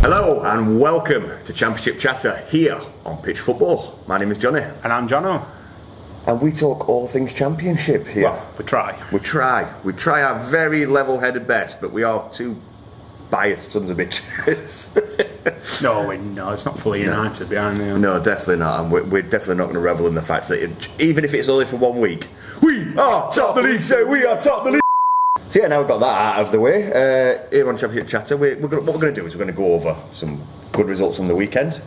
Hello and welcome to Championship Chatter here on Pitch Football. My name is Jonny. And I'm Jonno. And we talk all things Championship here. Well, we try. We try our very level-headed best, but we are two biased sons of bitches. No, it's not fully united behind the... No, definitely not. And we're definitely not going to revel in the fact that even if it's only for 1 week, we are top the league, say we are top the league. So yeah, now we've got that out of the way, here on Championship Chatter, what we're going to do is we're going to go over some good results from the weekend,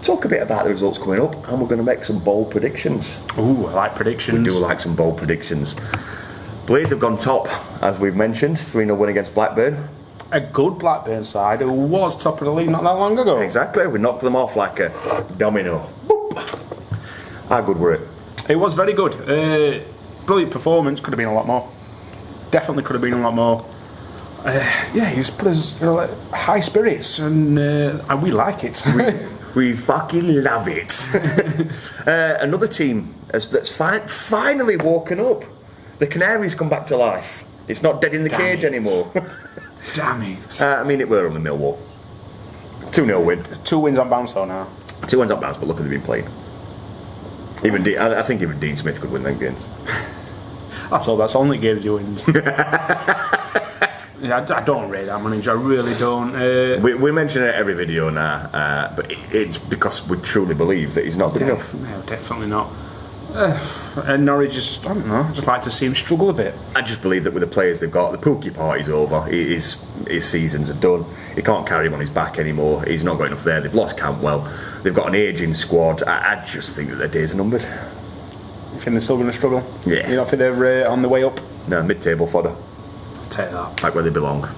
talk a bit about the results coming up, and we're going to make some bold predictions. Ooh, I like predictions. We do like some bold predictions. Blades have gone top, as we've mentioned, 3-0 win against Blackburn. A good Blackburn side who was top of the league not that long ago. Exactly, we knocked them off like a domino. Boop. How good were it? It was very good. Brilliant performance, could have been a lot more. Definitely could have been a lot more. He's put us high spirits, and we like it. We fucking love it. Another team that's finally woken up. The Canaries come back to life. It's not dead in the cage anymore. Damn it. It were only Millwall. 2-0 win. 2 wins on bounce though now. 2 wins on bounce, but look at they've been playing. I think even Dean Smith could win them games. That's all. That's only gives you wins. I don't rate that manager. I really don't. We mention it every video now, but it's because we truly believe that he's not good enough. No, definitely not. And Norwich just like to see him struggle a bit. I just believe that with the players they've got, the Pookie party's over. His seasons are done. He can't carry him on his back anymore. He's not got enough there. They've lost Campbell. They've got an ageing squad. I just think that their days are numbered. You think they're still going to struggle? Yeah. You don't think they're on the way up? No, mid-table fodder. I'll take that. Like where they belong.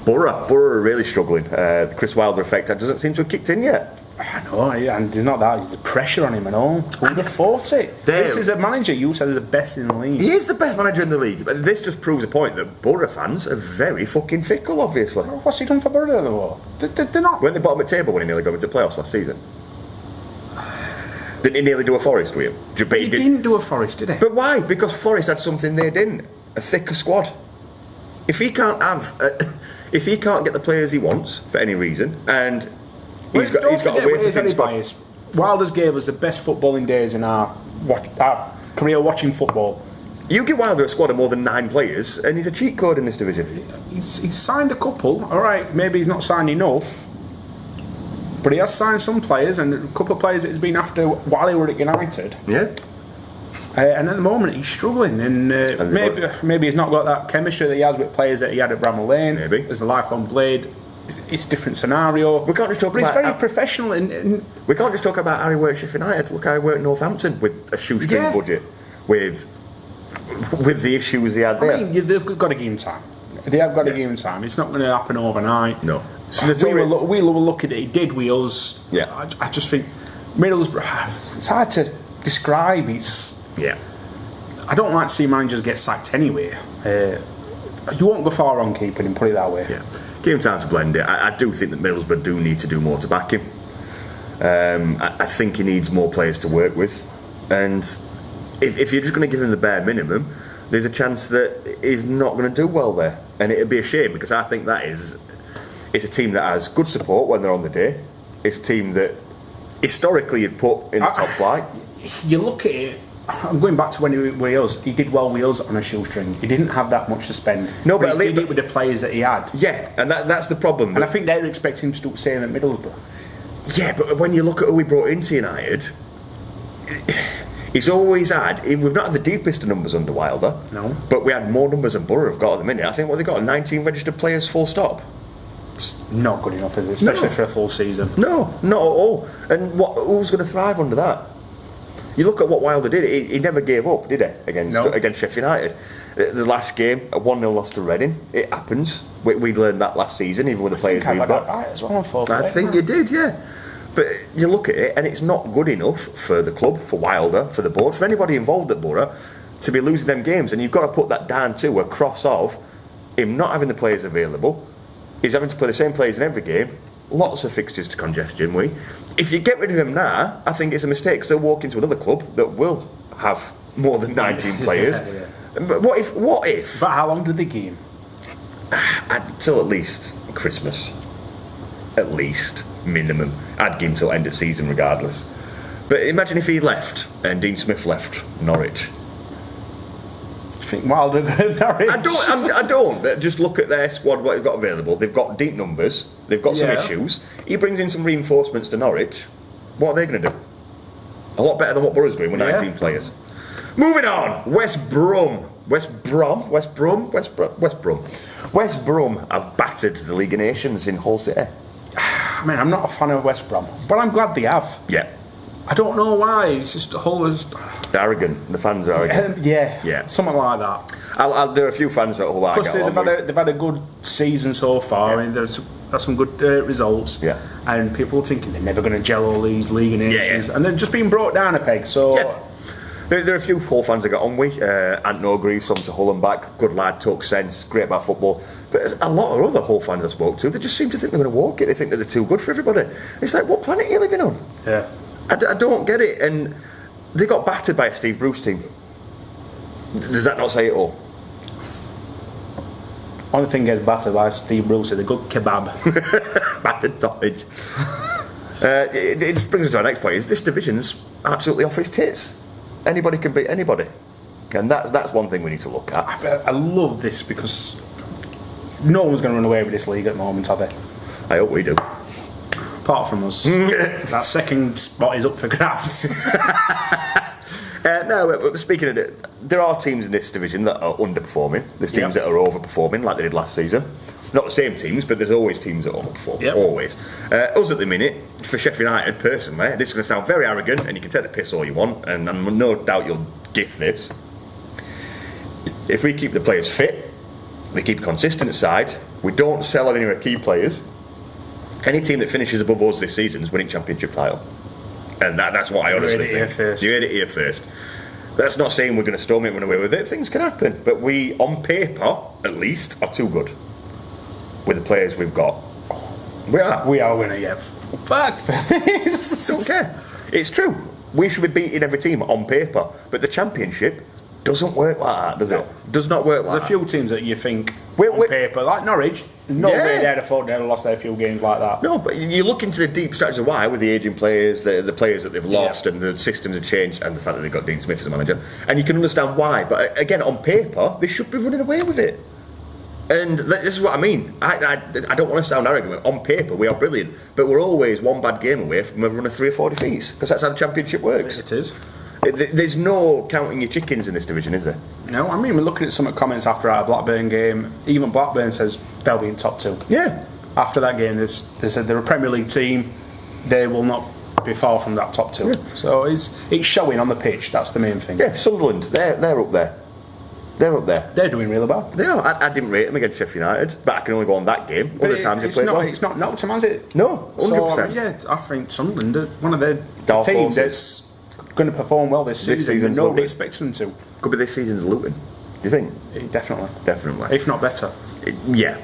Boro are really struggling. The Chris Wilder effect doesn't seem to have kicked in yet. I know, and there's not that. There's the pressure on him and all. Who would have thought it? This is a manager you said is the best in the league. He is the best manager in the league. But this just proves a point that Boro fans are very fucking fickle, obviously. What's he done for Boro though? They're not. Weren't they bottom of the table when he nearly got into playoffs last season? Didn't he nearly do a Forest with him? He didn't do a Forest, did he? But why? Because Forest had something they didn't. A thicker squad. If he can't get the players he wants for any reason, and he's got a way for things. Bias. Wilder's gave us the best footballing days in our career watching football. You give Wilder a squad of more than 9 players, and he's a cheat code in this division. He's signed a couple. All right, maybe he's not signed enough, but he has signed some players, and a couple of players that he's been after while he were at United. Yeah. And at the moment he's struggling, and maybe he's not got that chemistry that he has with players that he had at Bramall Lane. Maybe as a lifelong Blade, it's a different scenario. We can't just talk but about. He's very professional, and we can't just talk about how he worked Sheffield United. Look how he worked Northampton with a shoestring budget, with the issues he had there. I mean, they've got to give him time. They have got to give him time. It's not going to happen overnight. No. So we were lucky that he did with us. Yeah. I just think Middlesbrough. It's hard to describe. Yeah. I don't like to see managers get sacked anyway. You won't go far wrong keeping him, put it that way. Yeah. Give him time to blend it. I do think that Middlesbrough do need to do more to back him. I think he needs more players to work with. And if you're just going to give him the bare minimum, there's a chance that he's not going to do well there. And it'd be a shame, because I think it's a team that has good support when they're on the day. It's a team that historically you'd put in the top flight. You look at it, I'm going back to when he was with us. He did well with us on a shoestring. He didn't have that much to spend. No, but he did it with the players that he had. Yeah, and that's the problem. And I think they're expecting him to do the same at Middlesbrough. Yeah, but when you look at who we brought into United, he's always had. We've not had the deepest of numbers under Wilder. No. But we had more numbers than Boro have got at the minute. I think what they got 19 registered players, full stop. It's not good enough, is it? Especially for a full season. No, not at all. And who's going to thrive under that? You look at what Wilder did, he never gave up, did he, against Sheffield United? The last game, a 1-0 loss to Reading, it happens. We learned that last season, even with the players we've got. Right as well, I think you did, yeah. But you look at it, and it's not good enough for the club, for Wilder, for the board, for anybody involved at Boro, to be losing them games. And you've got to put that down to a cross of him not having the players available. He's having to play the same players in every game. Lots of fixtures to congestion. If you get rid of him now, I think it's a mistake, because they'll walk into another club that will have more than 19 players. Yeah. But what if? But how long did they give him? Until at least Christmas. at least, minimum. I'd give him till end of season regardless. But imagine if he left and Dean Smith left Norwich. I think Wilder going to Norwich. I don't. Just look at their squad, what they've got available. They've got deep numbers. They've got some issues. He brings in some reinforcements to Norwich. What are they going to do? A lot better than what Boro's doing with 19 players. Moving on, West Brom have battered the League of Nations in Hull City. I mean, I'm not a fan of West Brom, but I'm glad they have. Yeah. I don't know why. It's just Hull is They're arrogant. The fans are arrogant. Yeah, something like that. There are a few fans at Hull. Plus, they've had a good season so far. I mean, there's some good results. Yeah. And people are thinking they're never going to gel all these League of Nations, and they're just being brought down a peg. So. Yeah. There are a few Hull fans I got on with. Ant O'Greave, some to Hull and back. Good lad, took sense, great about football. But a lot of other Hull fans I spoke to, they just seem to think they're going to walk it. They think that they're too good for everybody. It's like, what planet are you living on? Yeah. I don't get it. And they got battered by a Steve Bruce team. Does that not say it all? Only thing gets battered by Steve Bruce is a good kebab. Battered sausage. It just brings us to our next point. Is this division's absolutely off its tits? Anybody can beat anybody, and that's one thing we need to look at. I love this because no one's going to run away with this league at the moment, are they? I hope we do. Apart from us. That second spot is up for grabs. No, speaking of it, there are teams in this division that are underperforming. There's teams that are overperforming, like they did last season. Not the same teams, but there's always teams that overperform. Always. Us at the minute, for Sheffield United, personally, this is going to sound very arrogant, and you can take the piss all you want, and I'm no doubt you'll gift this. If we keep the players fit, we keep a consistent side, we don't sell any of our key players, any team that finishes above us this season is winning championship title. And that's what I honestly think. You heard it here first. That's not saying we're going to storm it and run away with it. Things can happen. But we, on paper, at least, are too good. With the players we've got. We are. We are going to get fucked for this. Don't care. It's true. We should be beating every team on paper. But the championship doesn't work like that, does it? Does not work like that. There's a few teams that you think on paper, like Norwich, no way they'd have thought they'd have lost their few games like that. No, but you look into the deep strategy of why, with the ageing players, the players that they've lost, and the systems have changed, and the fact that they've got Dean Smith as a manager, and you can understand why. But again, on paper, they should be running away with it. And this is what I mean. I don't want to sound arrogant. On paper, we are brilliant, but we're always one bad game away from a run of 3 or 4 defeats, because that's how the championship works. It is. There's no counting your chickens in this division, is there? No, I mean, we're looking at some comments after our Blackburn game. Even Blackburn says they'll be in top 2. Yeah. After that game, they said they're a Premier League team. They will not be far from that top 2. Yeah. So it's showing on the pitch. That's the main thing. Yeah, Sunderland, they're up there. They're up there. They're doing really well. They are. I didn't rate them against Sheffield United, but I can only go on that game. Other times they played well. It's not Nottingham, is it? No, 100%. So, yeah, I think Sunderland are one of the teams that's going to perform well this season. Nobody expects them to. Could be this season's Luton. Do you think? Definitely. If not better. Yeah.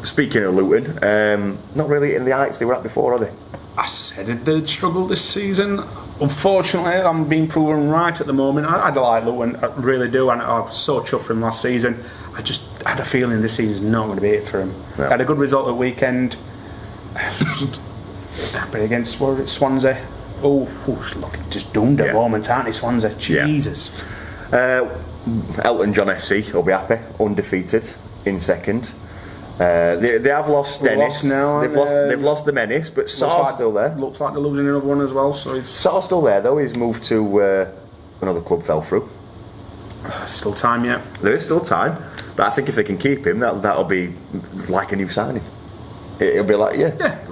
Speaking of Luton, not really in the heights they were at before, are they? I said they'd struggle this season. Unfortunately, I'm being proven right at the moment. I like Luton, I really do, and I was so chuffed for him last season. I just had a feeling this season's not going to be it for him. No. Had a good result at weekend, but against Swansea. Look, just doomed at the moment, aren't they, Swansea? Jesus. Elton John FC will be happy, undefeated in second. They have lost Dennis. They've lost the menace, but Sar's still there. Looks like they're losing another one as well. So Sar's still there though. He's moved to another club. Fell through. Still time yet. There is still time, but I think if they can keep him, that'll be like a new signing. It'll be like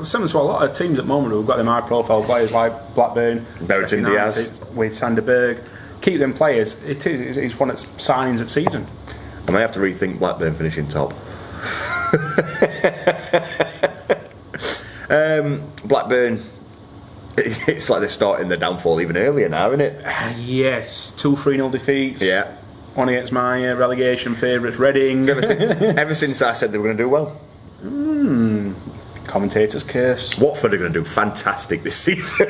similar to a lot of teams at the moment who've got them high-profile players like Blackburn, Brereton Diaz, with Sanderberg. Keep them players. It's one of its signings at season. I may have to rethink Blackburn finishing top. Blackburn, it's like they're starting their downfall even earlier now, isn't it? Yes, 2 3-0 defeats. Yeah. One against my relegation favourites, Reading. Ever since I said they were going to do well. Commentator's curse. Watford are going to do fantastic this season.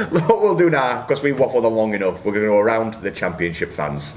What we'll do now, because we've waffled on long enough, we're going to go around the Championship fans.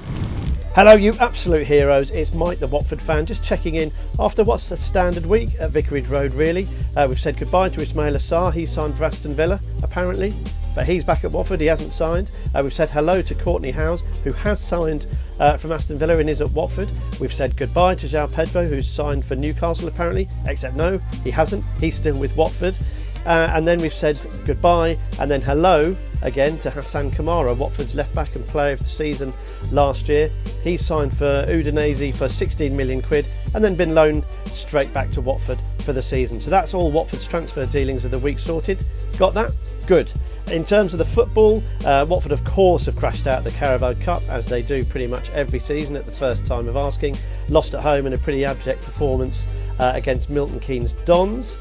Hello, you absolute heroes. It's Mike, the Watford fan, just checking in after what's a standard week at Vicarage Road, really. We've said goodbye to Ismail Assar. He's signed for Aston Villa, apparently, but he's back at Watford. He hasn't signed. We've said hello to Courtney Howes, who has signed from Aston Villa and is at Watford. We've said goodbye to João Pedro, who's signed for Newcastle, apparently, except no, he hasn't. He's still with Watford. And then we've said goodbye and then hello again to Hassan Kamara, Watford's left back and player of the season last year. He's signed for Udinese for 16 million quid and then been loaned straight back to Watford for the season. So that's all Watford's transfer dealings of the week sorted. Got that? Good. In terms of the football, Watford of course have crashed out the Carabao Cup, as they do pretty much every season at the first time of asking. Lost at home in a pretty abject performance against Milton Keynes Dons,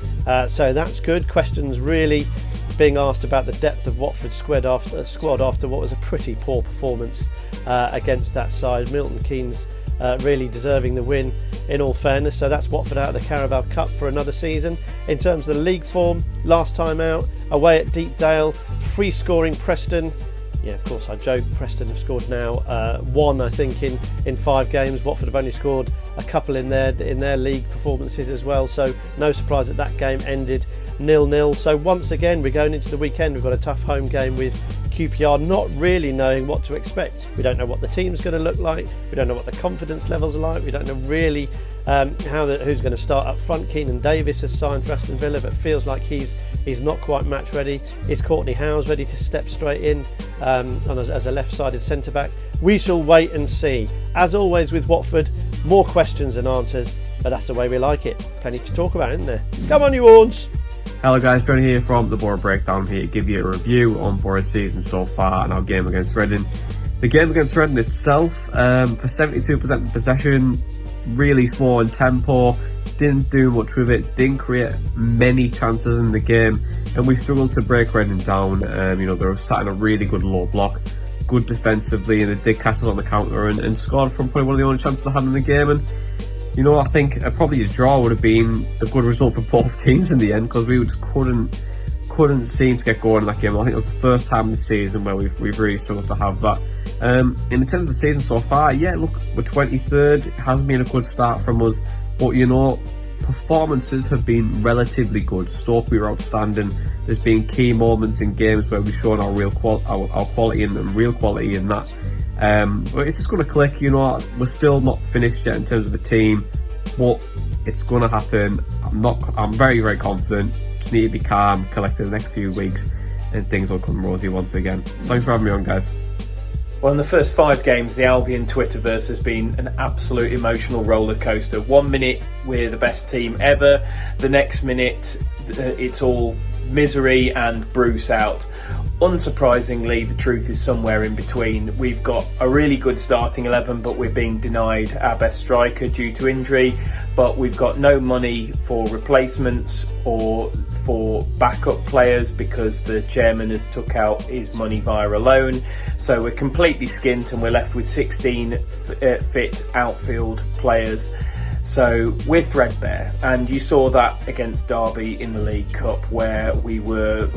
so that's good. Questions really being asked about the depth of Watford's squad after what was a pretty poor performance against that side. Milton Keynes really deserving the win, in all fairness. So that's Watford out of the Carabao Cup for another season. In terms of the league form, last time out, away at Deepdale, free scoring Preston. Yeah, of course, I joke. Preston have scored now one, I think, in 5 games. Watford have only scored a couple in their league performances as well. So no surprise that game ended 0-0. So once again, we're going into the weekend. We've got a tough home game with QPR, not really knowing what to expect. We don't know what the team's going to look like. We don't know what the confidence levels are like. We don't know really who's going to start up front. Keenan Davis has signed for Aston Villa, but feels like he's not quite match ready. Is Courtney Howes ready to step straight in as a left-sided centre-back? We shall wait and see. As always with Watford, more questions than answers, but that's the way we like it. Plenty to talk about, isn't there? Come on, you horns! Hello guys, Jonny here from the Boro Breakdown, here to give you a review on Boro's season so far and our game against Reading. The game against Reading itself, for 72% possession, really slow in tempo, didn't do much with it, didn't create many chances in the game, and we struggled to break Reading down. They were sat in a really good low block, good defensively, and they did catch us on the counter and scored from probably one of the only chances they had in the game. And I think probably a draw would have been a good result for both teams in the end, because we just couldn't seem to get going in that game. I think it was the first time this season where we've really struggled to have that. In terms of the season so far, yeah, look, we're 23rd. It hasn't been a good start from us, but performances have been relatively good. Stoke, we were outstanding. There's been key moments in games where we've shown our quality and real quality in that. But it's just going to click. We're still not finished yet in terms of the team, but it's going to happen. I'm very, very confident. Just need to be calm, collected the next few weeks, and things will come rosy once again. Thanks for having me on, guys. Well, in the first 5 games, the Albion Twitterverse has been an absolute emotional roller coaster. 1 minute we're the best team ever, the next minute it's all misery and Bruce out. Unsurprisingly, the truth is somewhere in between. We've got a really good starting 11, but we're being denied our best striker due to injury. But we've got no money for replacements or for backup players because the chairman has took out his money via a loan. So we're completely skint and we're left with 16 fit outfield players. So we're threadbare, and you saw that against Derby in the League Cup, where we were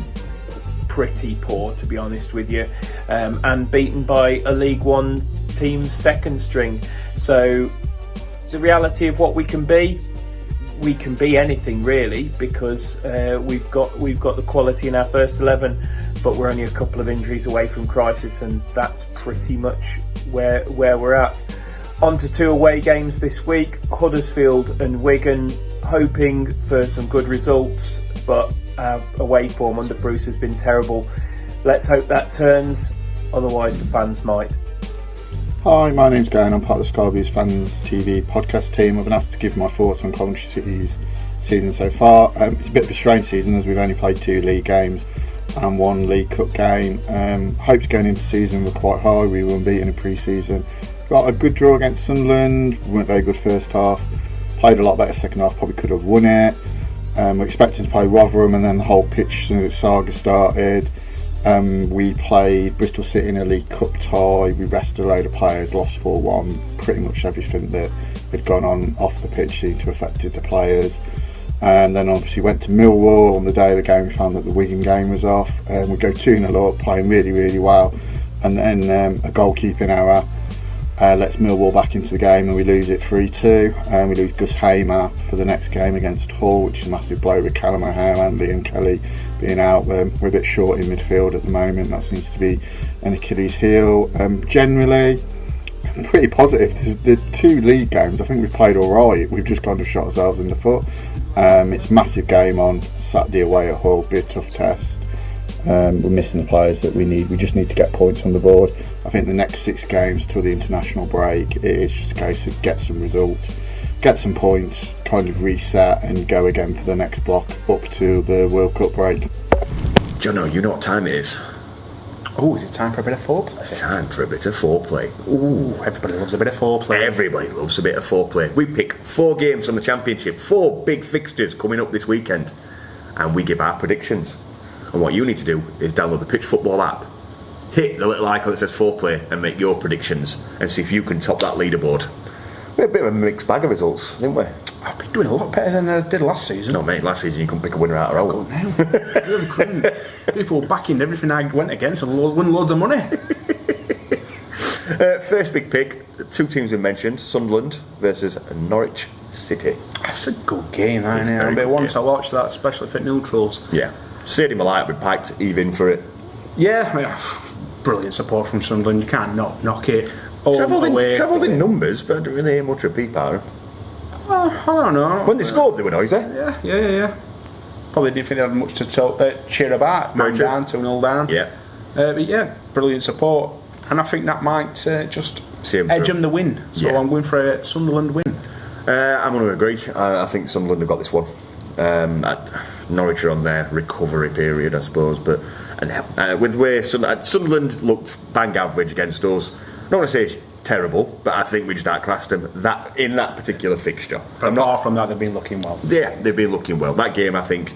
pretty poor, to be honest with you, and beaten by a League One team's second string. So the reality of what we can be anything really, because we've got the quality in our first 11, but we're only a couple of injuries away from crisis, and that's pretty much where we're at. On to 2 away games this week, Huddersfield and Wigan, hoping for some good results, but our away form under Bruce has been terrible. Let's hope that turns, otherwise the fans might. Hi, my name's Gary, I'm part of the Sky Blues Fans TV podcast team. I've been asked to give my thoughts on Coventry City's season so far. It's a bit of a strange season, as we've only played 2 league games and 1 League Cup game. Hopes going into the season were quite high. We were unbeaten in pre-season. Got a good draw against Sunderland. We weren't very good first half. Played a lot better second half, probably could have won it. We're expecting to play Rotherham, and then the whole pitch saga started. We played Bristol City in a League Cup tie. We rested a load of players, lost 4-1. Pretty much everything that had gone on off the pitch seemed to have affected the players. And then obviously went to Millwall. On the day of the game, we found that the Wigan game was off. We go 2-0 up, playing really, really well. And then a goalkeeping error. lets Millwall back into the game and we lose it 3-2. We lose Gus Hamer for the next game against Hull, which is a massive blow with Callum O'Hare and Liam Kelly being out. We're a bit short in midfield at the moment. That seems to be an Achilles heel. Generally, I'm pretty positive. The 2 league games, I think we've played alright. We've just kind of shot ourselves in the foot. It's a massive game on Saturday away at Hull, be a tough test. We're missing the players that we need. We just need to get points on the board. I think the next 6 games till the international break, it's just a case of get some results, get some points, kind of reset and go again for the next block up to the World Cup break. Jonno, you know what time it is? Oh, is it time for a bit of foreplay? It's time for a bit of foreplay. Ooh, Everybody loves a bit of foreplay. everybody loves a bit of foreplay. We pick 4 games from the Championship, 4 big fixtures coming up this weekend, and we give our predictions. And what you need to do is download the Pitch Football app, hit the little icon that says foreplay and make your predictions and see if you can top that leaderboard. We had a bit of a mixed bag of results, didn't we? I've been doing a lot better than I did last season. No, mate, last season you couldn't pick a winner out of Go out. now. Really couldn't. People were backing everything I went against and won loads of money. First big pick, 2 teams we mentioned, Sunderland versus Norwich City. That's a good game, that, It's isn't it? very I'll be good one game. to watch that, especially for neutrals. Yeah. Sadie Malite would piped even for it. Yeah, I mean, brilliant support from Sunderland. You can't knock it. Travelled Away. in numbers, but I didn't really hear much of a peep out of them. Well, I don't know. When they scored, they were noisy. Yeah. Probably didn't think they had much to cheer about. Very Man true. down, 2-0 down. Yeah. But yeah, brilliant support. And I think that might just See 'em edge through. them the win. So Yeah. I'm going for a Sunderland win. I'm going to agree. I think Sunderland have got this one. Norwich are on their recovery period, I suppose. But with the way Sunderland looked bang average against us, I'm not going to say it's terrible, but I think we just outclassed them in that particular fixture. But apart from that, they've been looking well. Yeah, they've been looking well. That game, I think,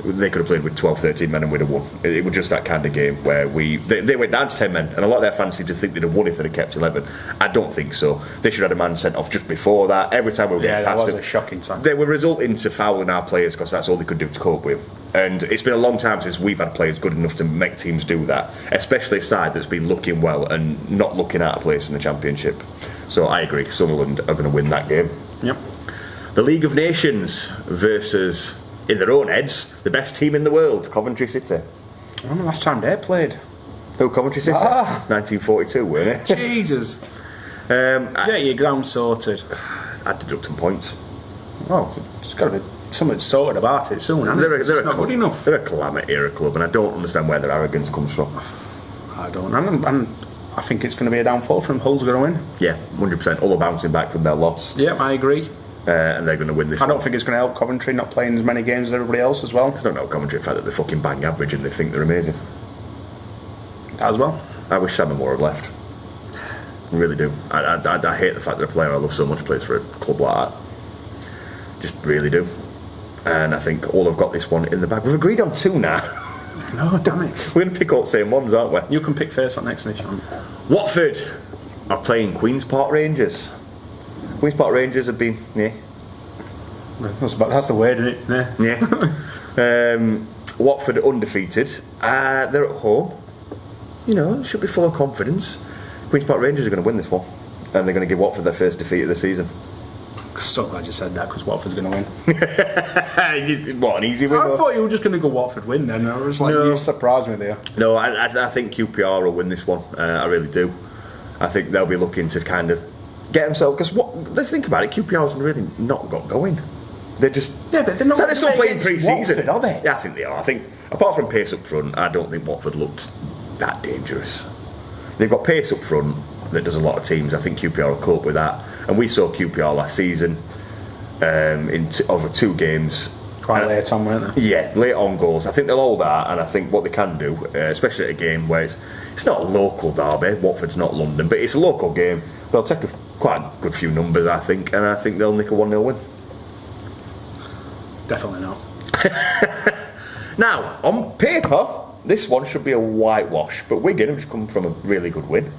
they could have played with 12, 13 men and we'd have won. It was just that kind of game where they went down to 10 men, and a lot of their fans seem to think they'd have won if they'd have kept 11. I don't think so. They should have had a man sent off just before that. Every time we were getting that past was them, a shocking time. they were resulting to fouling our players because that's all they could do to cope with. And it's been a long time since we've had players good enough to make teams do that, especially a side that's been looking well and not looking out of place in the Championship. So I agree, Sunderland are going to win that game. Yep. The League of Nations versus, in their own heads, the best team in the world, Coventry City. When the last time they played? Who, Coventry City? 1942, weren't it? Jesus. Get your ground sorted. I'd deduct some points. Well, there's got to be something sorted about it soon, hasn't it? It's just not good enough. They're a Calamity era club, and I don't understand where their arrogance comes from. I don't. And I think it's going to be a downfall from Hull's going to win. Yeah, 100%. All are bouncing back from their loss. Yeah, I agree. And they're going to win this I don't one. think it's going to help Coventry not playing as many games as everybody else as well. It's not no Coventry, in fact, that they're fucking bang average and they think they're amazing. As well. I wish Sam and Moore had left. I really do. I hate the fact that a player I love so much plays for a club like that. Just really do. And I think all have got this one in the bag. We've agreed on 2 now. No, damn it. We're going to pick all the same ones, aren't we? You can pick first on next, Sean. Watford are playing Queen's Park Rangers. Queen's Park Rangers have been... That's the word, isn't it? Yeah. Watford undefeated. They're at home. You know, should be full of confidence. Queen's Park Rangers are going to win this one. And they're going to give Watford their first defeat of the season. So glad you said that, because Watford's going to win. What, an easy win? I thought you were just going to go Watford win then. I was like, No. you surprised me there. No, I think QPR will win this one. I really do. I think they'll be looking to kind of get themselves... Because let's think about it, QPR's really not got going. They're just... Yeah, but they're not they're still playing against pre-season. Watford, are they? Yeah, I think they are. I think, apart from pace up front, I don't think Watford looked that dangerous. They've got pace up front that does a lot of teams. I think QPR will cope with that. And we saw QPR last season over 2 games. Quite late on, weren't they? Yeah, late on goals. I think they'll hold that, and I think what they can do, especially at a game where it's not a local derby, Watford's not London, but it's a local game, they'll take quite a good few numbers, I think, and I think they'll nick a 1-0 win. Definitely not. Now, on paper, this one should be a whitewash, but Wigan have just come from a really good win,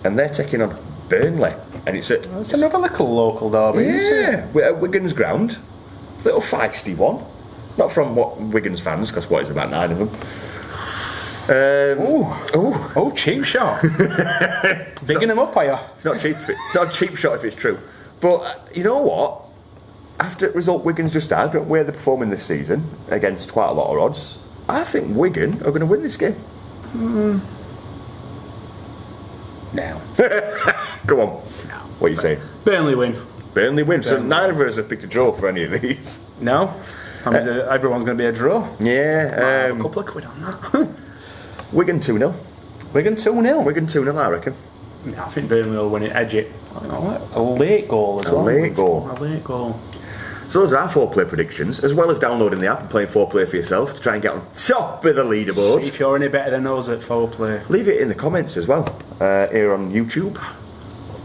and they're taking on Burnley, and it's another little local derby, isn't it? we're at Wigan's ground, little feisty one, not from Wigan's fans, because what is about 9 of them. Cheap shot. Bigging him up, are you? It's not cheap. It's not a cheap shot if it's true. But you know what? After the result Wigan's just had, where they're performing this season against quite a lot of odds, I think Wigan are going to win this game. No. Go on. What are you saying? Burnley win. Burnley win. So neither of us have picked a draw for any of these. No. Everyone's going to be a draw. Yeah. A couple of quid on that. Wigan 2-0. Wigan 2-0. Wigan 2-0, I reckon. I think Burnley will win it, edge it. A late goal as well. A late goal. So those are our 4-play predictions, as well as downloading the app and playing 4-play for yourself to try and get on top of the leaderboard. See if you're any better than us at 4-play. Leave it in the comments as well, here on YouTube.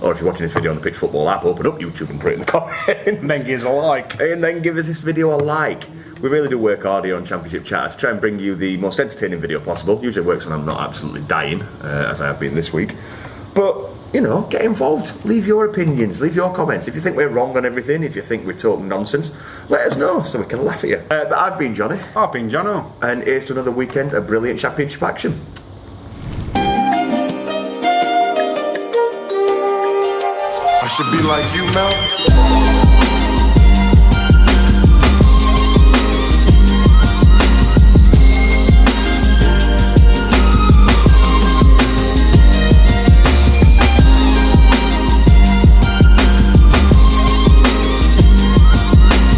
Or if you're watching this video on the Pitch Football app, open up YouTube and put it in the comments. And then give us a like. And then give us this video a like. We really do work hard here on Championship Chat to try and bring you the most entertaining video possible. Usually it works when I'm not absolutely dying, as I have been this week. But, you know, get involved. Leave your opinions, leave your comments. If you think we're wrong on everything, if you think we're talking nonsense, let us know so we can laugh at you. But I've been Jonny. I've been Jonno. And here's to another weekend of brilliant Championship action. I should be like you, Mel.